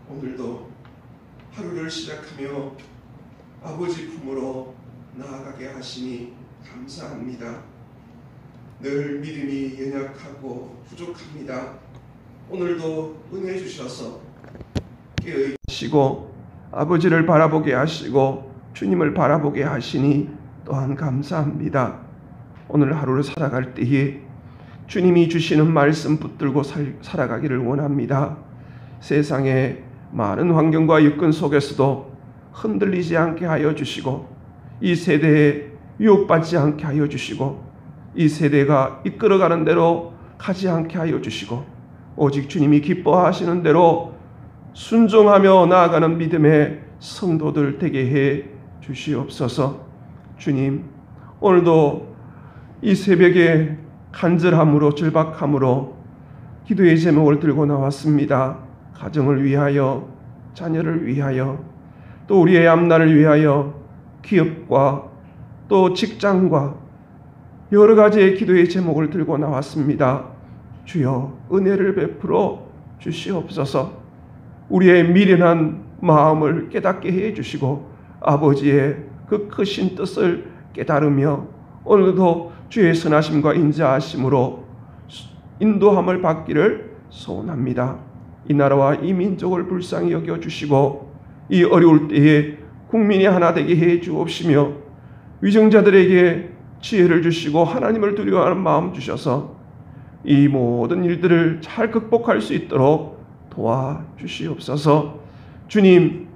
오늘도 하루를 시작하며 아버지 품으로 나아가게 하시니 감사합니다. 늘 믿음이 연약하고 부족합니다. 오늘도 은혜 주셔서 깨어있시고 아버지를 바라보게 하시고 주님을 바라보게 하시니 또한 감사합니다. 오늘 하루를 살아갈 때에 주님이 주시는 말씀 붙들고 살아가기를 원합니다. 세상의 많은 환경과 여건 속에서도 흔들리지 않게 하여 주시고 이 세대에 유혹받지 않게 하여 주시고 이 세대가 이끌어가는 대로 가지 않게 하여 주시고 오직 주님이 기뻐하시는 대로 순종하며 나아가는 믿음의 성도들 되게 해 주시옵소서. 주님, 오늘도 이 새벽에 간절함으로 절박함으로 기도의 제목을 들고 나왔습니다. 가정을 위하여, 자녀를 위하여, 또 우리의 앞날을 위하여 기업과 또 직장과 여러 가지의 기도의 제목을 들고 나왔습니다. 주여 은혜를 베풀어 주시옵소서. 우리의 미련한 마음을 깨닫게 해 주시고 아버지의 그 크신 뜻을 깨달으며 오늘도 주의 선하심과 인자하심으로 인도함을 받기를 소원합니다. 이 나라와 이 민족을 불쌍히 여겨주시고 이 어려울 때에 국민이 하나 되게 해 주옵시며 위정자들에게 지혜를 주시고 하나님을 두려워하는 마음 주셔서 이 모든 일들을 잘 극복할 수 있도록 도와주시옵소서. 주님,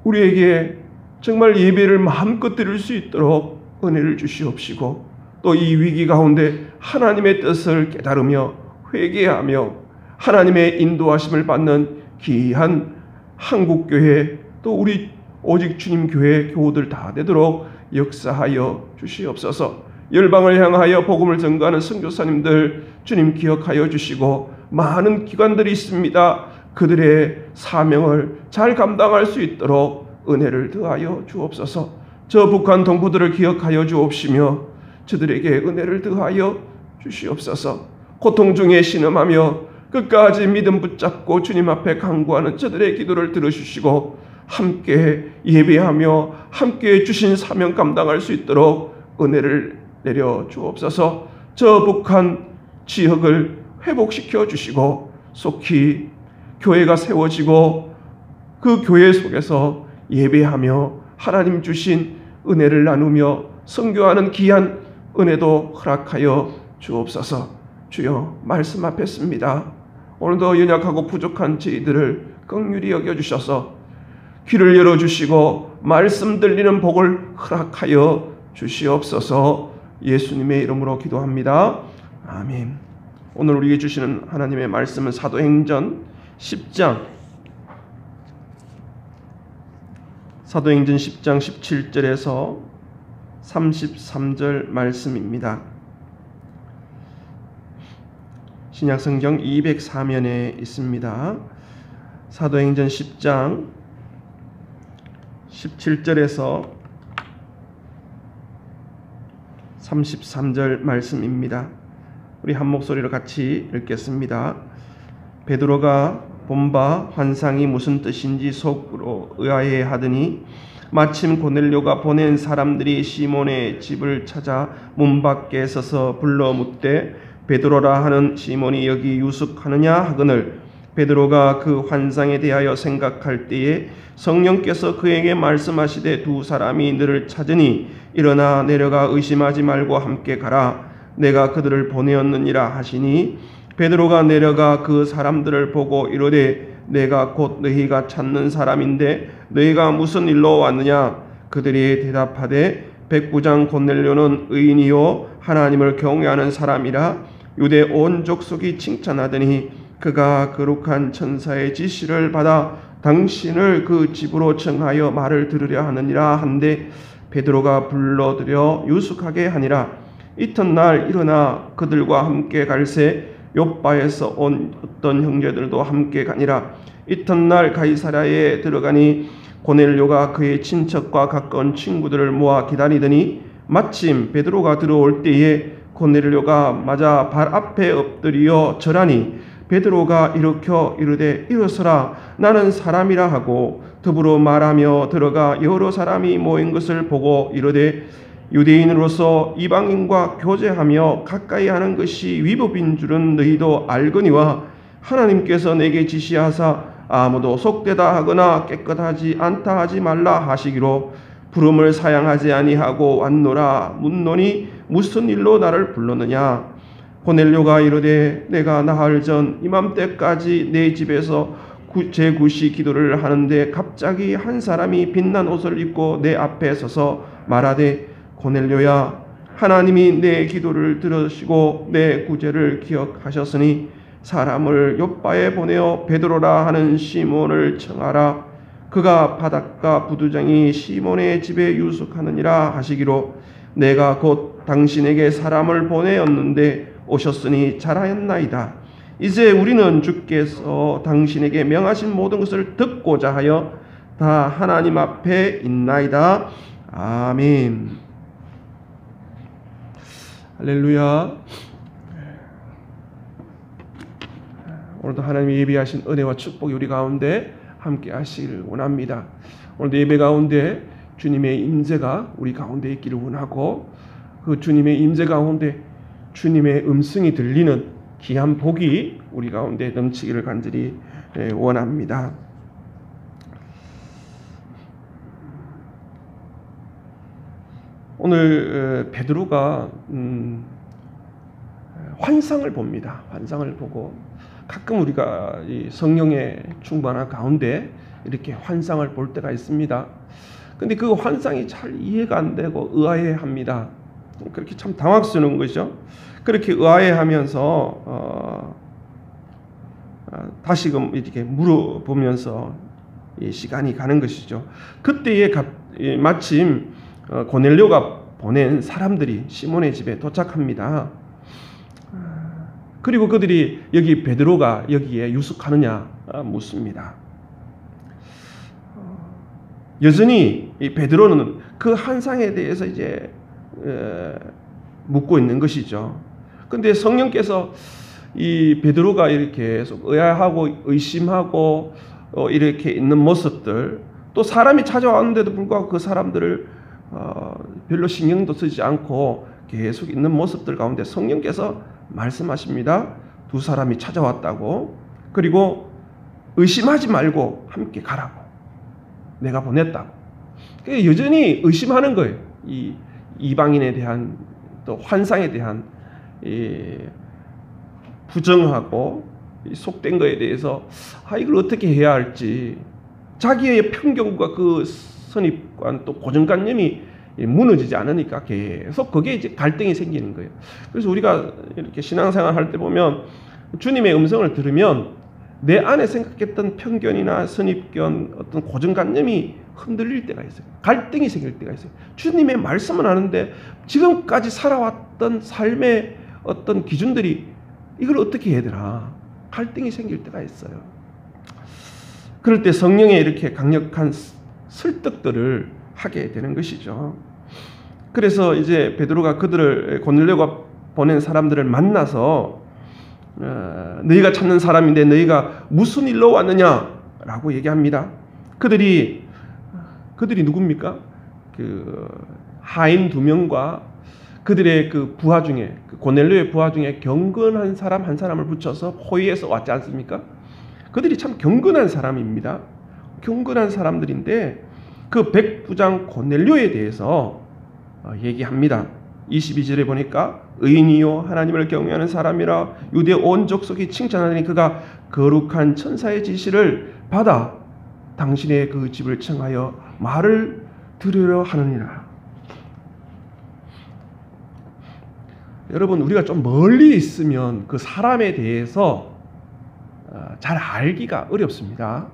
우리에게 정말 예배를 마음껏 드릴 수 있도록 은혜를 주시옵시고 또 이 위기 가운데 하나님의 뜻을 깨달으며 회개하며 하나님의 인도하심을 받는 귀한 한국교회 또 우리 오직 주님 교회 교우들 다 되도록 역사하여 주시옵소서. 열방을 향하여 복음을 전가하는 선교사님들 주님 기억하여 주시고 많은 기관들이 있습니다. 그들의 사명을 잘 감당할 수 있도록 은혜를 더하여 주옵소서. 저 북한 동포들을 기억하여 주옵시며 저들에게 은혜를 더하여 주시옵소서. 고통 중에 신음하며 끝까지 믿음 붙잡고 주님 앞에 간구하는 저들의 기도를 들어주시고 함께 예배하며 함께 주신 사명 감당할 수 있도록 은혜를 내려 주옵소서. 저 북한 지역을 회복시켜 주시고 속히 교회가 세워지고 그 교회 속에서 예배하며 하나님 주신 은혜를 나누며 선교하는 귀한 은혜도 허락하여 주옵소서. 주여 말씀 앞에 씁니다. 오늘도 연약하고 부족한 저희들을 긍휼히 여겨주셔서 귀를 열어주시고 말씀 들리는 복을 허락하여 주시옵소서. 예수님의 이름으로 기도합니다. 아멘. 오늘 우리에게 주시는 하나님의 말씀은 사도행전 10장 17절에서 33절 말씀입니다. 신약성경 204면에 있습니다. 사도행전 10장 17절에서 33절 말씀입니다. 우리 한 목소리로 같이 읽겠습니다. 베드로가 본 바 환상이 무슨 뜻인지 속으로 의아해하더니 마침 고넬료가 보낸 사람들이 시몬의 집을 찾아 문 밖에 서서 불러 묻되 베드로라 하는 시몬이 여기 유숙하느냐 하거늘 베드로가 그 환상에 대하여 생각할 때에 성령께서 그에게 말씀하시되 두 사람이 너를 찾으니 일어나 내려가 의심하지 말고 함께 가라. 내가 그들을 보내었느니라 하시니 베드로가 내려가 그 사람들을 보고 이르되 내가 곧 너희가 찾는 사람인데 너희가 무슨 일로 왔느냐. 그들이 대답하되 백부장 고넬료는 의인이요 하나님을 경외하는 사람이라 유대 온 족속이 칭찬하더니 그가 거룩한 천사의 지시를 받아 당신을 그 집으로 청하여 말을 들으려 하느니라 한데 베드로가 불러들여 유숙하게 하니라. 이튿날 일어나 그들과 함께 갈새 욥바에서 온 어떤 형제들도 함께 가니라. 이튿날 가이사랴에 들어가니 고넬료가 그의 친척과 가까운 친구들을 모아 기다리더니 마침 베드로가 들어올 때에 고넬료가 맞아 발 앞에 엎드려 절하니 베드로가 일으켜 이르되 일어서라 나는 사람이라 하고 더불어 말하며 들어가 여러 사람이 모인 것을 보고 이르되 유대인으로서 이방인과 교제하며 가까이 하는 것이 위법인 줄은 너희도 알거니와 하나님께서 내게 지시하사 아무도 속되다 하거나 깨끗하지 않다 하지 말라 하시기로 부름을 사양하지 아니하고 왔노라 묻노니 무슨 일로 나를 불렀느냐. 고넬료가 이르되 내가 나흘 전 이맘때까지 내 집에서 제9시 기도를 하는데 갑자기 한 사람이 빛난 옷을 입고 내 앞에 서서 말하되 고넬료야 하나님이 내 기도를 들으시고 내 구제를 기억하셨으니 사람을 욥바에 보내어 베드로라 하는 시몬을 청하라. 그가 바닷가 부두장이 시몬의 집에 유숙하느니라 하시기로 내가 곧 당신에게 사람을 보내었는데 오셨으니 잘하였나이다. 이제 우리는 주께서 당신에게 명하신 모든 것을 듣고자 하여 다 하나님 앞에 있나이다. 아멘. 할렐루야. 오늘도 하나님이 예비하신 은혜와 축복이 우리 가운데 함께 하시기를 원합니다. 오늘도 예배 가운데 주님의 임재가 우리 가운데 있기를 원하고 그 주님의 임재 가운데 주님의 음성이 들리는 귀한 복이 우리 가운데 넘치기를 간절히 원합니다. 오늘 베드로가 환상을 봅니다. 환상을 보고 가끔 우리가 이 성령의 충만한 가운데 이렇게 환상을 볼 때가 있습니다. 근데 그 환상이 잘 이해가 안 되고 의아해합니다. 그렇게 참 당황스러운 것이죠. 그렇게 의아해하면서 다시금 이렇게 물어보면서 이 시간이 가는 것이죠. 그때에 마침 고넬료가 보낸 사람들이 시몬의 집에 도착합니다. 그리고 그들이 여기 베드로가 여기에 유숙하느냐 묻습니다. 여전히 이 베드로는 그 환상에 대해서 이제 묻고 있는 것이죠. 그런데 성령께서 이 베드로가 이렇게 계속 의아하고 의심하고 이렇게 있는 모습들, 또 사람이 찾아왔는데도 불구하고 그 사람들을 별로 신경도 쓰지 않고 계속 있는 모습들 가운데 성령께서 말씀하십니다. 두 사람이 찾아왔다고. 그리고 의심하지 말고 함께 가라고. 내가 보냈다고. 여전히 의심하는 거예요. 이 이방인에 대한 또 환상에 대한 부정하고 속된 거에 대해서 이걸 어떻게 해야 할지, 자기의 편견과 그 선입관 또 고정관념이 무너지지 않으니까 계속 거기에 이제 갈등이 생기는 거예요. 그래서 우리가 이렇게 신앙생활 할 때 보면 주님의 음성을 들으면 내 안에 생각했던 편견이나 선입견, 어떤 고정관념이 흔들릴 때가 있어요. 갈등이 생길 때가 있어요. 주님의 말씀은 하는데 지금까지 살아왔던 삶의 어떤 기준들이 이걸 어떻게 해야 되나 갈등이 생길 때가 있어요. 그럴 때 성령의 이렇게 강력한 설득들을 하게 되는 것이죠. 그래서 이제 베드로가 그들을 고넬료가 보낸 사람들을 만나서 너희가 찾는 사람인데 너희가 무슨 일로 왔느냐라고 얘기합니다. 그들이 누굽니까? 그 하인 2명과 그들의 그 부하 중에 고넬료의 부하 중에 경건한 사람 한 사람을 붙여서 호위해서 왔지 않습니까? 그들이 참 경건한 사람입니다. 경건한 사람들인데 그 백부장 고넬료에 대해서 얘기합니다. 22절에 보니까 의인이요 하나님을 경외하는 사람이라 유대 온 족속이 칭찬하니 그가 거룩한 천사의 지시를 받아 당신의 그 집을 청하여 말을 들으려 하느니라. 여러분, 우리가 좀 멀리 있으면 그 사람에 대해서 잘 알기가 어렵습니다.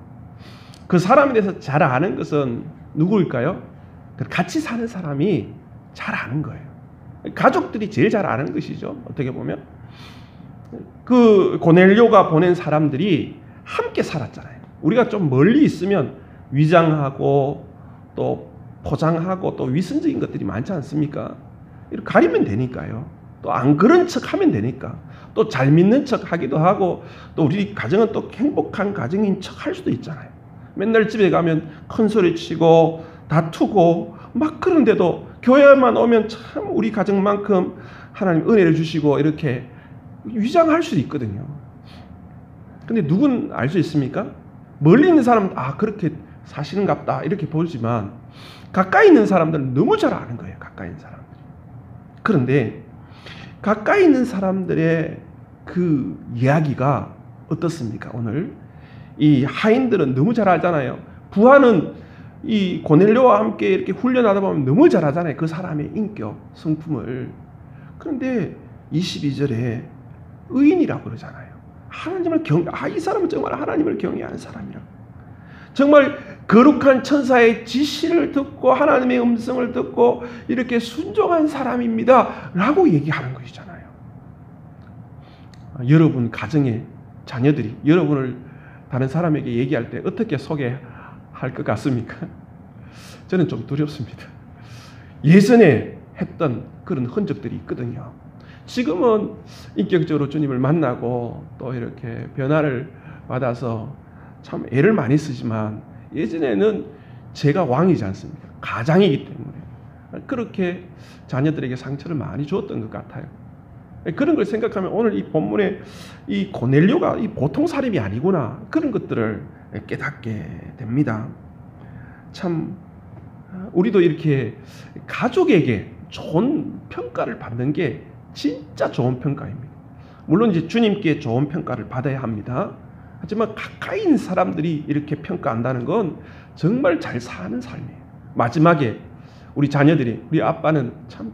그 사람에 대해서 잘 아는 것은 누구일까요? 같이 사는 사람이 잘 아는 거예요. 가족들이 제일 잘 아는 것이죠. 어떻게 보면 그 고넬료가 보낸 사람들이 함께 살았잖아요. 우리가 좀 멀리 있으면 위장하고 또 포장하고 또 위선적인 것들이 많지 않습니까? 이렇게 가리면 되니까요. 또 안 그런 척하면 되니까 또 잘 믿는 척 하기도 하고, 또 우리 가정은 또 행복한 가정인 척 할 수도 있잖아요. 맨날 집에 가면 큰 소리 치고 다투고 막 그런데도 교회만 오면 참 우리 가정만큼 하나님 은혜를 주시고 이렇게 위장할 수도 있거든요. 근데 누군 알 수 있습니까? 멀리 있는 사람은 그렇게 사시는갑다 이렇게 보지만 가까이 있는 사람들은 너무 잘 아는 거예요. 가까이 있는 사람들이. 그런데 가까이 있는 사람들의 그 이야기가 어떻습니까? 오늘 이 하인들은 너무 잘 알잖아요. 부하는 이 고넬료와 함께 이렇게 훈련하다 보면 너무 잘 알잖아요. 그 사람의 인격, 성품을. 그런데 22절에 의인이라고 그러잖아요. 하나님을 이 사람은 정말 하나님을 경외하는 사람이라고. 정말 거룩한 천사의 지시를 듣고 하나님의 음성을 듣고 이렇게 순종한 사람입니다 라고 얘기하는 것이잖아요. 여러분 가정의 자녀들이 여러분을 다른 사람에게 얘기할 때 어떻게 소개할 것 같습니까? 저는 좀 두렵습니다. 예전에 했던 그런 흔적들이 있거든요. 지금은 인격적으로 주님을 만나고 또 이렇게 변화를 받아서 참 애를 많이 쓰지만 예전에는 제가 왕이지 않습니까? 가장이기 때문에 그렇게 자녀들에게 상처를 많이 주었던 것 같아요. 그런 걸 생각하면 오늘 이 본문에 이 고넬료가 이 보통 사람이 아니구나 그런 것들을 깨닫게 됩니다. 참 우리도 이렇게 가족에게 좋은 평가를 받는 게 진짜 좋은 평가입니다. 물론 이제 주님께 좋은 평가를 받아야 합니다. 하지만 가까이 있는 사람들이 이렇게 평가한다는 건 정말 잘 사는 삶이에요. 마지막에 우리 자녀들이 우리 아빠는 참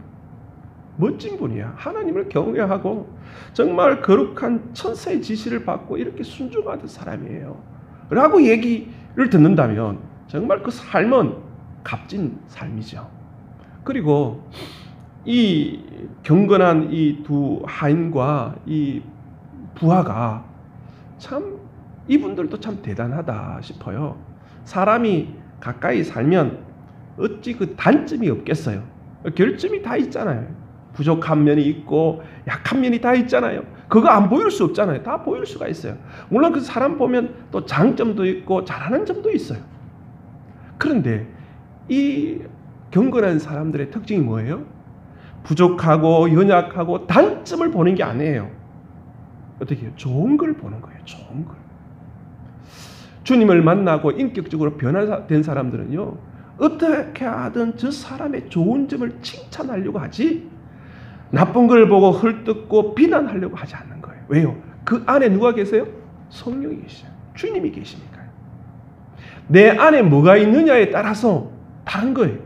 멋진 분이야. 하나님을 경외하고 정말 거룩한 천사의 지시를 받고 이렇게 순종하던 사람이에요. 라고 얘기를 듣는다면 정말 그 삶은 값진 삶이죠. 그리고 이 경건한 이 두 하인과 이 부하가 참 이분들도 참 대단하다 싶어요. 사람이 가까이 살면 어찌 그 단점이 없겠어요. 결점이 다 있잖아요. 부족한 면이 있고 약한 면이 다 있잖아요. 그거 안 보일 수 없잖아요. 다 보일 수가 있어요. 물론 그 사람 보면 또 장점도 있고 잘하는 점도 있어요. 그런데 이 경건한 사람들의 특징이 뭐예요? 부족하고 연약하고 단점을 보는 게 아니에요. 어떻게 해요? 좋은 걸 보는 거예요. 좋은 걸. 주님을 만나고 인격적으로 변화된 사람들은요, 어떻게 하든 저 사람의 좋은 점을 칭찬하려고 하지 나쁜 걸 보고 헐뜯고 비난하려고 하지 않는 거예요. 왜요? 그 안에 누가 계세요? 성령이 계시죠. 주님이 계시니까요. 내 안에 뭐가 있느냐에 따라서 다른 거예요.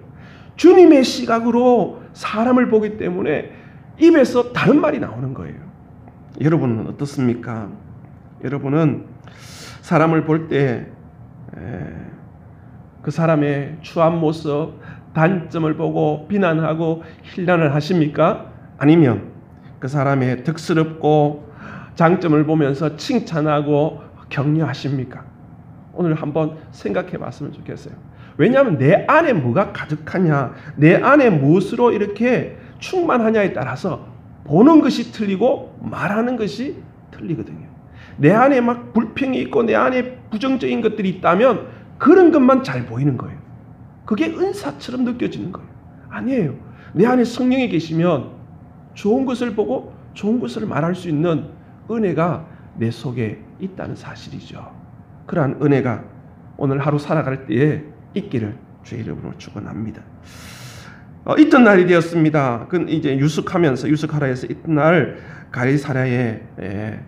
주님의 시각으로 사람을 보기 때문에 입에서 다른 말이 나오는 거예요. 여러분은 어떻습니까? 여러분은 사람을 볼 때 그 사람의 추한 모습, 단점을 보고 비난하고 힐난을 하십니까? 아니면 그 사람의 덕스럽고 장점을 보면서 칭찬하고 격려하십니까? 오늘 한번 생각해 봤으면 좋겠어요. 왜냐하면 내 안에 뭐가 가득하냐, 내 안에 무엇으로 이렇게 충만하냐에 따라서 보는 것이 틀리고 말하는 것이 틀리거든요. 내 안에 막 불평이 있고 내 안에 부정적인 것들이 있다면 그런 것만 잘 보이는 거예요. 그게 은사처럼 느껴지는 거예요. 아니에요. 내 안에 성령이 계시면 좋은 것을 보고 좋은 것을 말할 수 있는 은혜가 내 속에 있다는 사실이죠. 그러한 은혜가 오늘 하루 살아갈 때에 있기를 주의 이름으로 축원합니다. 이튿날이 되었습니다. 그 이제 유숙하라 해서 이튿날 가이사랴에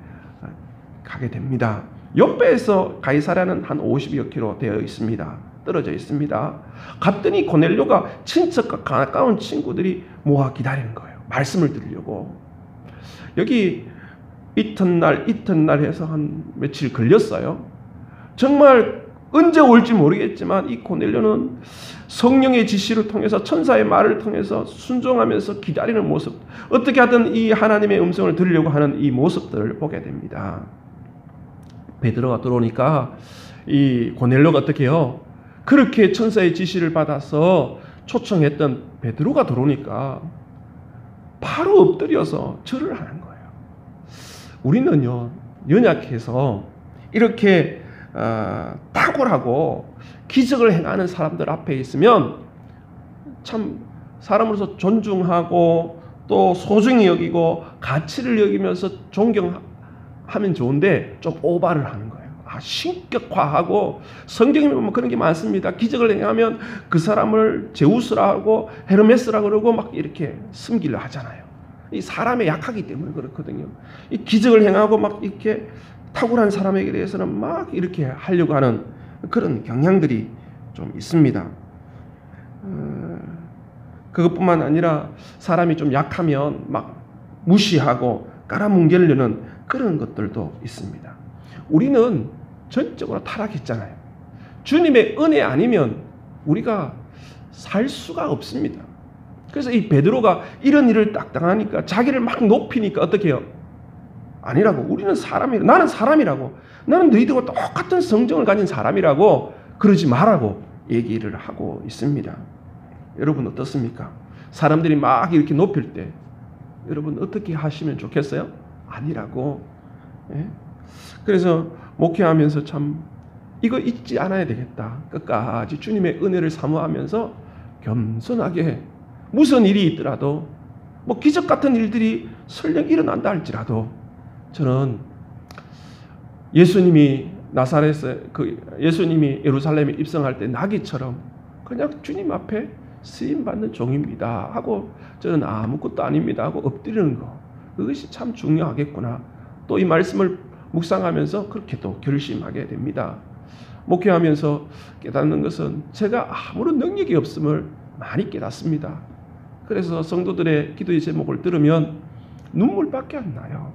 가게 됩니다. 요배에서 가이사랴는 한 50여 킬로 되어 있습니다. 떨어져 있습니다. 갔더니 고넬료가 친척과 가까운 친구들이 모아 기다리는 거예요. 말씀을 들으려고. 여기 이튿날 해서 한 며칠 걸렸어요. 정말 언제 올지 모르겠지만 이 고넬료는 성령의 지시를 통해서 천사의 말을 통해서 순종하면서 기다리는 모습, 어떻게 하든 이 하나님의 음성을 들으려고 하는 이 모습들을 보게 됩니다. 베드로가 들어오니까 이 고넬료가 어떻게 해요? 그렇게 천사의 지시를 받아서 초청했던 베드로가 들어오니까 바로 엎드려서 절을 하는 거예요. 우리는요 연약해서 이렇게 탁월하고 기적을 행하는 사람들 앞에 있으면 참 사람으로서 존중하고 또 소중히 여기고 가치를 여기면서 존경하면 좋은데 좀 오바를 하는 거예요. 신격화하고 성경에 보면 그런 게 많습니다. 기적을 행하면 그 사람을 제우스라 하고 헤르메스라 그러고 막 이렇게 숨기려 하잖아요. 이 사람의 약하기 때문에 그렇거든요. 이 기적을 행하고 막 이렇게 탁월한 사람에게 대해서는 막 이렇게 하려고 하는 그런 경향들이 좀 있습니다. 그것뿐만 아니라 사람이 좀 약하면 막 무시하고 깔아뭉개려는 그런 것들도 있습니다. 우리는 전적으로 타락했잖아요. 주님의 은혜 아니면 우리가 살 수가 없습니다. 그래서 이 베드로가 이런 일을 딱 당하니까 자기를 막 높이니까 어떻게 해요? 아니라고. 우리는 사람이라고. 나는 사람이라고. 나는 너희들과 똑같은 성정을 가진 사람이라고 그러지 말라고 얘기를 하고 있습니다. 여러분 어떻습니까? 사람들이 막 이렇게 높일 때 여러분 어떻게 하시면 좋겠어요? 아니라고. 예? 그래서 목회하면서 참 이거 잊지 않아야 되겠다. 끝까지 주님의 은혜를 사모하면서 겸손하게 무슨 일이 있더라도 뭐 기적 같은 일들이 설령 일어난다 할지라도 저는 예수님이 예수님이 예루살렘에 입성할 때 나귀처럼 그냥 주님 앞에 쓰임 받는 종입니다 하고 저는 아무것도 아닙니다 하고 엎드리는 거, 그것이 참 중요하겠구나. 또 이 말씀을 묵상하면서 그렇게 또 결심하게 됩니다. 목회하면서 깨닫는 것은 제가 아무런 능력이 없음을 많이 깨닫습니다. 그래서 성도들의 기도의 제목을 들으면 눈물밖에 안 나요.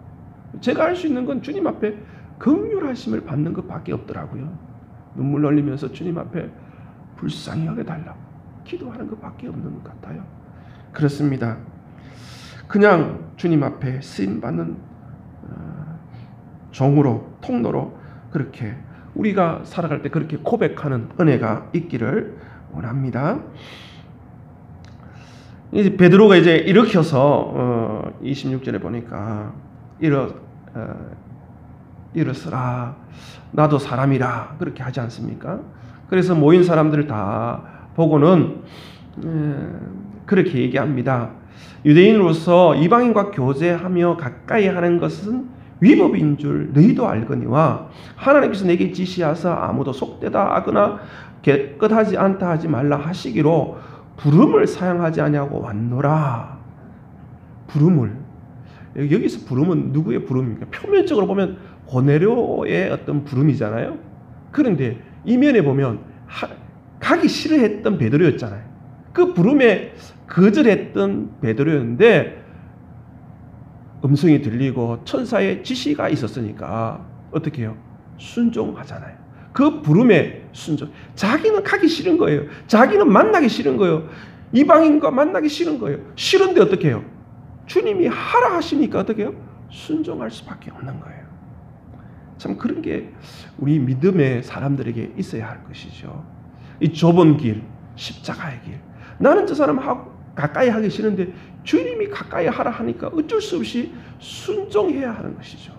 제가 할 수 있는 건 주님 앞에 긍휼하심을 받는 것밖에 없더라고요. 눈물 흘리면서 주님 앞에 불쌍히 여겨달라고 기도하는 것밖에 없는 것 같아요. 그렇습니다. 그냥 주님 앞에 쓰임받는 종으로, 통로로 그렇게 우리가 살아갈 때 그렇게 고백하는 은혜가 있기를 원합니다. 이제 베드로가 이제 일으켜서 26절에 보니까 일어서라, 나도 사람이라 그렇게 하지 않습니까? 그래서 모인 사람들을 다 보고는 그렇게 얘기합니다. 유대인으로서 이방인과 교제하며 가까이 하는 것은 위법인 줄 너희도 알거니와 하나님께서 내게 지시하사 아무도 속되다 하거나 깨끗하지 않다 하지 말라 하시기로 부름을 사용하지 아니하고 왔노라. 부름을, 여기서 부름은 누구의 부름입니까? 표면적으로 보면 고넬료의 어떤 부름이잖아요. 그런데 이면에 보면 가기 싫어했던 베드로였잖아요. 그 부름에 거절했던 베드로였는데 음성이 들리고 천사의 지시가 있었으니까 어떻게 해요? 순종하잖아요. 그 부름에 순종. 자기는 가기 싫은 거예요. 자기는 만나기 싫은 거예요. 이방인과 만나기 싫은 거예요. 싫은데 어떻게 해요? 주님이 하라 하시니까 어떻게 해요? 순종할 수밖에 없는 거예요. 참 그런 게 우리 믿음의 사람들에게 있어야 할 것이죠. 이 좁은 길, 십자가의 길. 나는 저 사람하고 가까이 하기 싫은데 주님이 가까이 하라 하니까 어쩔 수 없이 순종해야 하는 것이죠.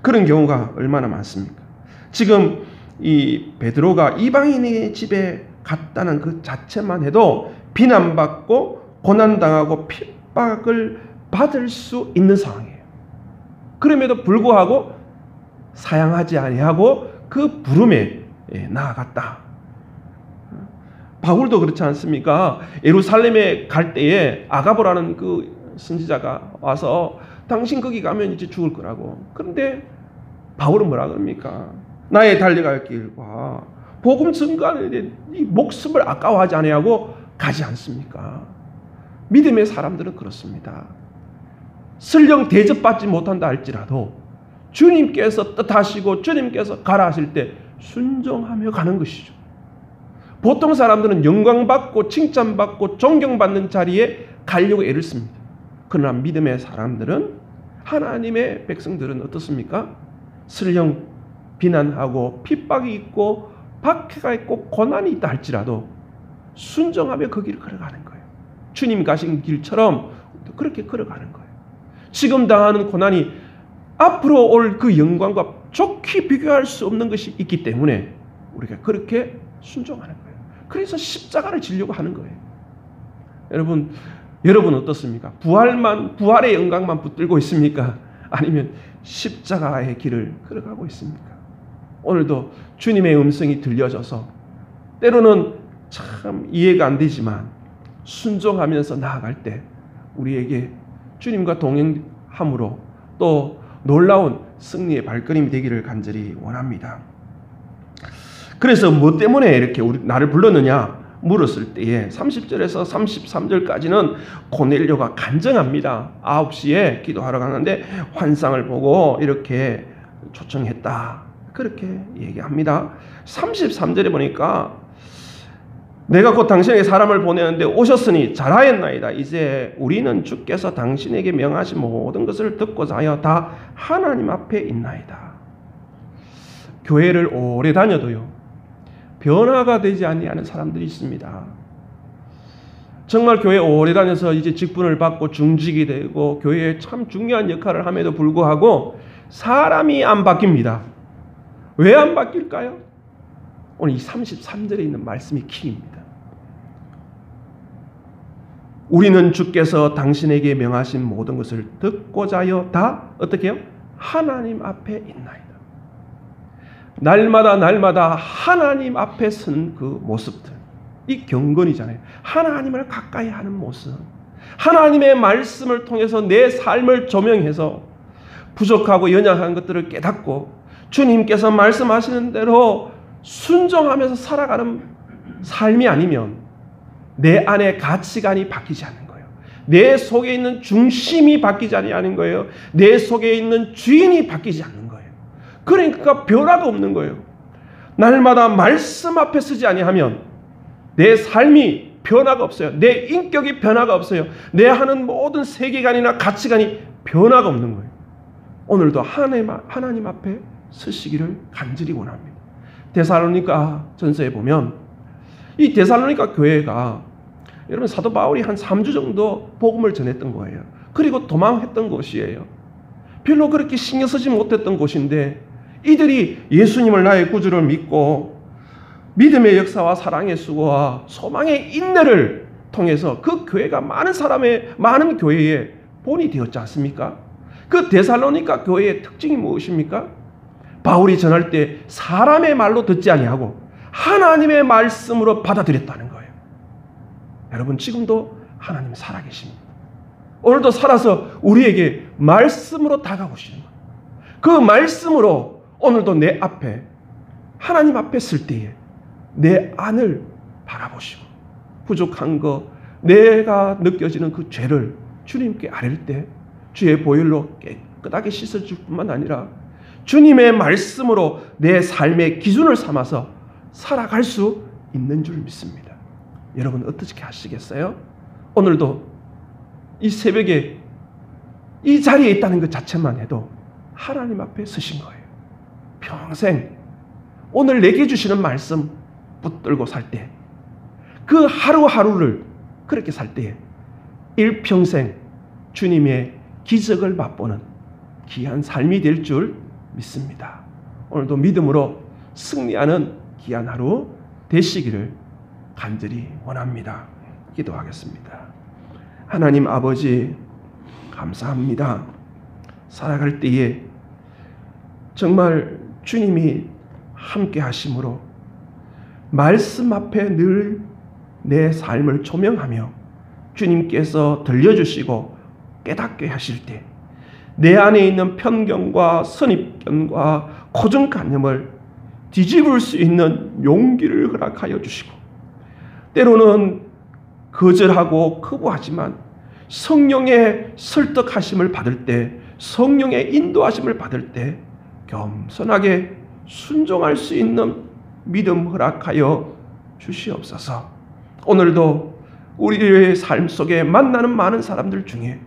그런 경우가 얼마나 많습니까? 지금 이 베드로가 이방인의 집에 갔다는 그 자체만 해도 비난받고 고난당하고 핍박을 받을 수 있는 상황이에요. 그럼에도 불구하고 사양하지 아니하고 그 부름에 나아갔다. 바울도 그렇지 않습니까? 예루살렘에 갈 때에 아가보라는 그 선지자가 와서 당신 거기 가면 이제 죽을 거라고. 그런데 바울은 뭐라 그럽니까? 나의 달려갈 길과 복음 증거하는 이 목숨을 아까워하지 아니하고 가지 않습니까? 믿음의 사람들은 그렇습니다. 설령 대접받지 못한다 할지라도 주님께서 뜻하시고 주님께서 가라 하실 때 순종하며 가는 것이죠. 보통 사람들은 영광받고 칭찬받고 존경받는 자리에 가려고 애를 씁니다. 그러나 믿음의 사람들은, 하나님의 백성들은 어떻습니까? 설령 비난하고 핍박이 있고 박해가 있고 고난이 있다 할지라도 순종하며 그 길을 걸어가는 거예요. 주님 가신 길처럼 그렇게 걸어가는 거예요. 지금 당하는 고난이 앞으로 올 그 영광과 좋게 비교할 수 없는 것이 있기 때문에 우리가 그렇게 순종하는 거예요. 그래서 십자가를 지려고 하는 거예요. 여러분 어떻습니까? 부활의 영광만 붙들고 있습니까? 아니면 십자가의 길을 걸어가고 있습니까? 오늘도 주님의 음성이 들려져서 때로는 참 이해가 안 되지만 순종하면서 나아갈 때 우리에게 주님과 동행함으로 또 놀라운 승리의 발걸음이 되기를 간절히 원합니다. 그래서 뭐 때문에 이렇게 나를 불렀느냐 물었을 때에 30절에서 33절까지는 고넬료가 간증합니다. 9시에 기도하러 가는데 환상을 보고 이렇게 초청했다. 그렇게 얘기합니다. 33절에 보니까 내가 곧 당신에게 사람을 보내는데 오셨으니 잘하였나이다. 이제 우리는 주께서 당신에게 명하신 모든 것을 듣고자 하여 다 하나님 앞에 있나이다. 교회를 오래 다녀도요 변화가 되지 아니하는 사람들이 있습니다. 정말 교회 오래 다녀서 이제 직분을 받고 중직이 되고 교회에 참 중요한 역할을 함에도 불구하고 사람이 안 바뀝니다. 왜 안 바뀔까요? 오늘 이 33절에 있는 말씀이 키입니다. 우리는 주께서 당신에게 명하신 모든 것을 듣고자 하여 다 어떻게 해요? 하나님 앞에 있나이다. 날마다 하나님 앞에 서는 그 모습들, 이 경건이잖아요. 하나님을 가까이 하는 모습, 하나님의 말씀을 통해서 내 삶을 조명해서 부족하고 연약한 것들을 깨닫고 주님께서 말씀하시는 대로 순종하면서 살아가는 삶이 아니면 내 안에 가치관이 바뀌지 않는 거예요. 내 속에 있는 중심이 바뀌지 않는 거예요. 내 속에 있는 주인이 바뀌지 않는 거예요. 그러니까 변화가 없는 거예요. 날마다 말씀 앞에 서지 아니하면 내 삶이 변화가 없어요. 내 인격이 변화가 없어요. 내 하는 모든 세계관이나 가치관이 변화가 없는 거예요. 오늘도 하나님 앞에 서시기를 간절히 원합니다. 데살로니가 전서에 보면 이 데살로니가 교회가 여러분 사도 바울이 한 3주 정도 복음을 전했던 거예요. 그리고 도망했던 곳이에요. 별로 그렇게 신경 쓰지 못했던 곳인데 이들이 예수님을 나의 구주를 믿고 믿음의 역사와 사랑의 수고와 소망의 인내를 통해서 그 교회가 많은 교회의 본이 되었지 않습니까? 그 데살로니가 교회의 특징이 무엇입니까? 바울이 전할 때 사람의 말로 듣지 아니하고 하나님의 말씀으로 받아들였다는 거예요. 여러분 지금도 하나님 살아계십니다. 오늘도 살아서 우리에게 말씀으로 다가오시는 거예요. 그 말씀으로 오늘도 내 앞에 하나님 앞에 쓸 때에 내 안을 바라보시고 부족한 거 내가 느껴지는 그 죄를 주님께 아뢰일 때 주의 보혈로 깨끗하게 씻어줄 뿐만 아니라 주님의 말씀으로 내 삶의 기준을 삼아서 살아갈 수 있는 줄 믿습니다. 여러분 어떻게 하시겠어요? 오늘도 이 새벽에 이 자리에 있다는 것 자체만 해도 하나님 앞에 서신 거예요. 평생 오늘 내게 주시는 말씀 붙들고 살 때, 그 하루하루를 그렇게 살 때에 일평생 주님의 기적을 맛보는 귀한 삶이 될 줄 믿습니다. 오늘도 믿음으로 승리하는 귀한 하루 되시기를 간절히 원합니다. 기도하겠습니다. 하나님 아버지 감사합니다. 살아갈 때에 정말 주님이 함께 하심으로 말씀 앞에 늘 내 삶을 조명하며 주님께서 들려주시고 깨닫게 하실 때 내 안에 있는 편견과 선입견과 고정관념을 뒤집을 수 있는 용기를 허락하여 주시고 때로는 거절하고 거부하지만 성령의 설득하심을 받을 때 성령의 인도하심을 받을 때 겸손하게 순종할 수 있는 믿음 허락하여 주시옵소서. 오늘도 우리의 삶 속에 만나는 많은 사람들 중에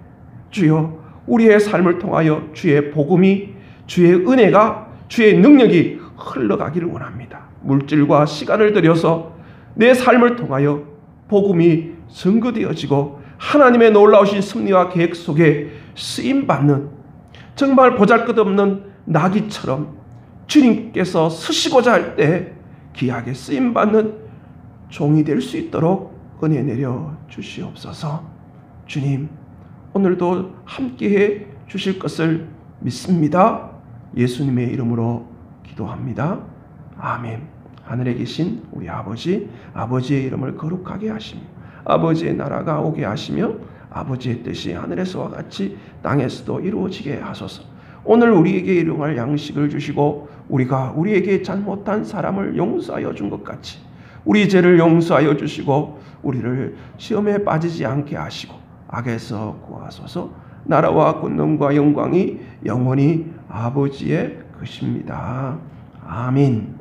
주여 우리의 삶을 통하여 주의 복음이 주의 은혜가 주의 능력이 흘러가기를 원합니다. 물질과 시간을 들여서 내 삶을 통하여 복음이 증거되어지고 하나님의 놀라우신 섭리와 계획 속에 쓰임받는 정말 보잘것없는 나귀처럼 주님께서 쓰시고자 할 때 귀하게 쓰임받는 종이 될 수 있도록 은혜 내려 주시옵소서. 주님, 오늘도 함께해 주실 것을 믿습니다. 예수님의 이름으로 기도합니다. 아멘. 하늘에 계신 우리 아버지, 아버지의 이름을 거룩하게 하시며 아버지의 나라가 오게 하시며 아버지의 뜻이 하늘에서와 같이 땅에서도 이루어지게 하소서. 오늘 우리에게 일용할 양식을 주시고 우리가 우리에게 잘못한 사람을 용서하여 준 것 같이 우리 죄를 용서하여 주시고 우리를 시험에 빠지지 않게 하시고 악에서 구하소서. 나라와 권능과 영광이 영원히 아버지의 것입니다. 아멘.